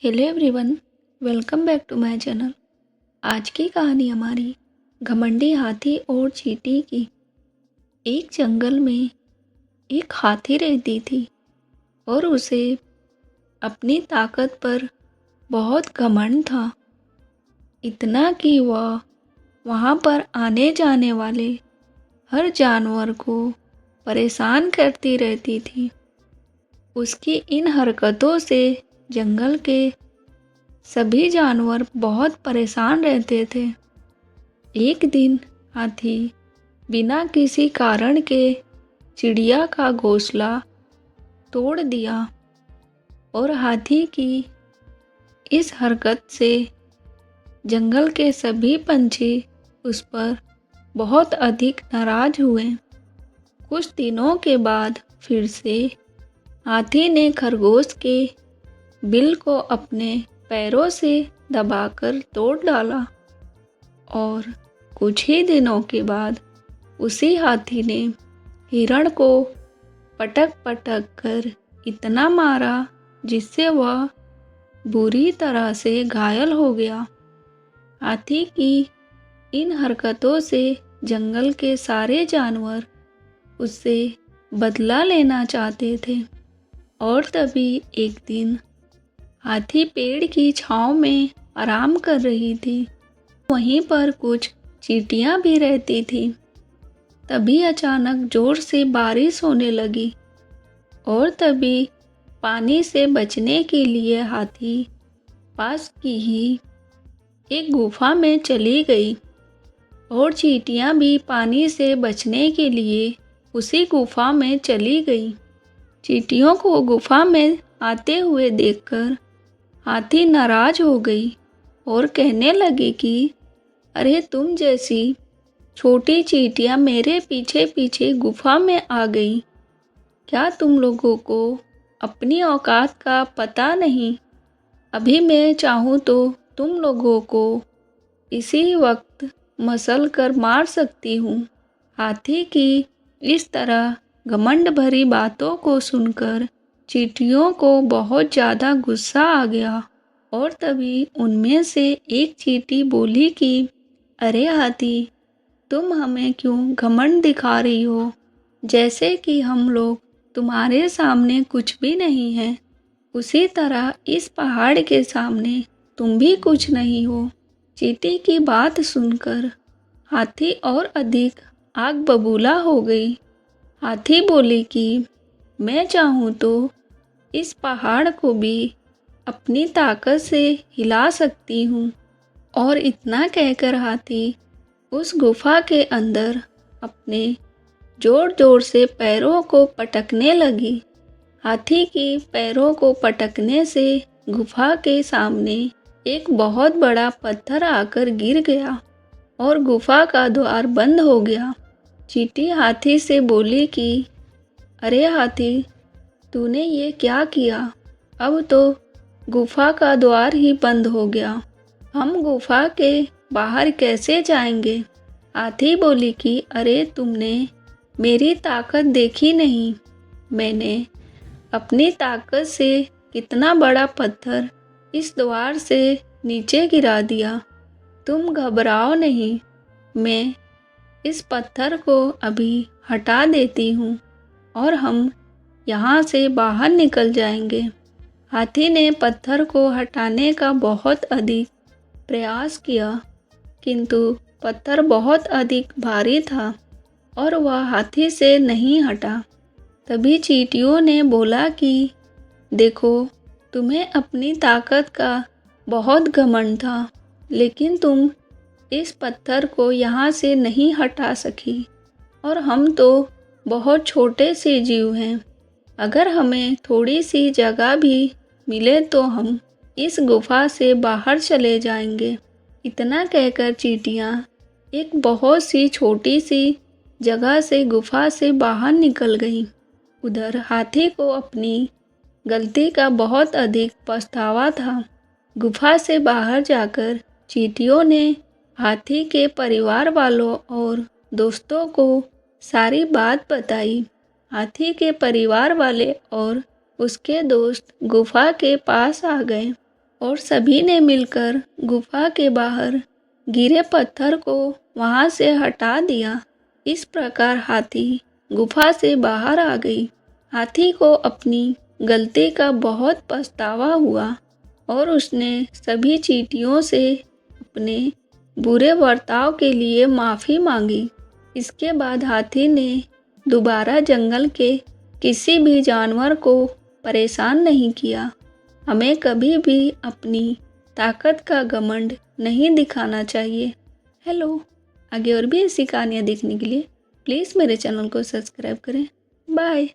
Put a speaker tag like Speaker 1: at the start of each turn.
Speaker 1: Hello everyone, welcome back to my channel. आज की कहानी हमारी घमंडी हाथी और चींटी की। एक जंगल में एक हाथी रहती थी और उसे अपनी ताकत पर बहुत घमंड था। इतना कि वह वहाँ पर आने जाने वाले हर जानवर को परेशान करती रहती थी। उसकी इन हरकतों से जंगल के सभी जानवर बहुत परेशान रहते थे। एक दिन हाथी बिना किसी कारण के चिड़िया का घोंसला तोड़ दिया और हाथी की इस हरकत से जंगल के सभी पंछी उस पर बहुत अधिक नाराज हुए। कुछ दिनों के बाद फिर से हाथी ने खरगोश के बिल को अपने पैरों से दबाकर तोड़ डाला और कुछ ही दिनों के बाद उसी हाथी ने हिरण को पटक पटक कर इतना मारा जिससे वह बुरी तरह से घायल हो गया। हाथी की इन हरकतों से जंगल के सारे जानवर उससे बदला लेना चाहते थे और तभी एक दिन हाथी पेड़ की छांव में आराम कर रही थी। वहीं पर कुछ चींटियां भी रहती थी। तभी अचानक जोर से बारिश होने लगी और तभी पानी से बचने के लिए हाथी पास की ही एक गुफा में चली गई और चींटियां भी पानी से बचने के लिए उसी गुफा में चली गई। चींटियों को गुफा में आते हुए देखकर हाथी नाराज हो गई और कहने लगी कि अरे तुम जैसी छोटी चींटियां मेरे पीछे पीछे गुफा में आ गई। क्या तुम लोगों को अपनी औकात का पता नहीं? अभी मैं चाहूँ तो तुम लोगों को इसी वक्त मसल कर मार सकती हूँ। हाथी की इस तरह घमंड भरी बातों को सुनकर चींटियों को बहुत ज़्यादा गुस्सा आ गया और तभी उनमें से एक चींटी बोली कि अरे हाथी, तुम हमें क्यों घमंड दिखा रही हो, जैसे कि हम लोग तुम्हारे सामने कुछ भी नहीं हैं। उसी तरह इस पहाड़ के सामने तुम भी कुछ नहीं हो। चींटी की बात सुनकर हाथी और अधिक आग बबूला हो गई। हाथी बोली कि मैं चाहूँ तो इस पहाड़ को भी अपनी ताकत से हिला सकती हूँ। और इतना कहकर हाथी उस गुफा के अंदर अपने जोर जोर से पैरों को पटकने लगी। हाथी की पैरों को पटकने से गुफा के सामने एक बहुत बड़ा पत्थर आकर गिर गया और गुफा का द्वार बंद हो गया। चींटी हाथी से बोली कि अरे हाथी, तूने ये क्या किया? अब तो गुफा का द्वार ही बंद हो गया। हम गुफा के बाहर कैसे जाएंगे? हाथी बोली कि अरे तुमने मेरी ताकत देखी नहीं। मैंने अपनी ताकत से कितना बड़ा पत्थर इस द्वार से नीचे गिरा दिया। तुम घबराओ नहीं, मैं इस पत्थर को अभी हटा देती हूँ और हम यहाँ से बाहर निकल जाएंगे। हाथी ने पत्थर को हटाने का बहुत अधिक प्रयास किया, किंतु पत्थर बहुत अधिक भारी था और वह हाथी से नहीं हटा। तभी चींटियों ने बोला कि देखो, तुम्हें अपनी ताकत का बहुत घमंड था, लेकिन तुम इस पत्थर को यहाँ से नहीं हटा सकी और हम तो बहुत छोटे से जीव हैं। अगर हमें थोड़ी सी जगह भी मिले तो हम इस गुफा से बाहर चले जाएंगे। इतना कहकर चींटियाँ एक बहुत सी छोटी सी जगह से गुफा से बाहर निकल गईं। उधर हाथी को अपनी गलती का बहुत अधिक पछतावा था। गुफा से बाहर जाकर चींटियों ने हाथी के परिवार वालों और दोस्तों को सारी बात बताई। हाथी के परिवार वाले और उसके दोस्त गुफा के पास आ गए और सभी ने मिलकर गुफा के बाहर गिरे पत्थर को वहां से हटा दिया। इस प्रकार हाथी गुफा से बाहर आ गई। हाथी को अपनी गलती का बहुत पछतावा हुआ और उसने सभी चींटियों से अपने बुरे बर्ताव के लिए माफ़ी मांगी। इसके बाद हाथी ने दोबारा जंगल के किसी भी जानवर को परेशान नहीं किया। हमें कभी भी अपनी ताकत का घमंड नहीं दिखाना चाहिए। हेलो, आगे और भी ऐसी कहानियाँ देखने के लिए प्लीज़ मेरे चैनल को सब्सक्राइब करें। बाय।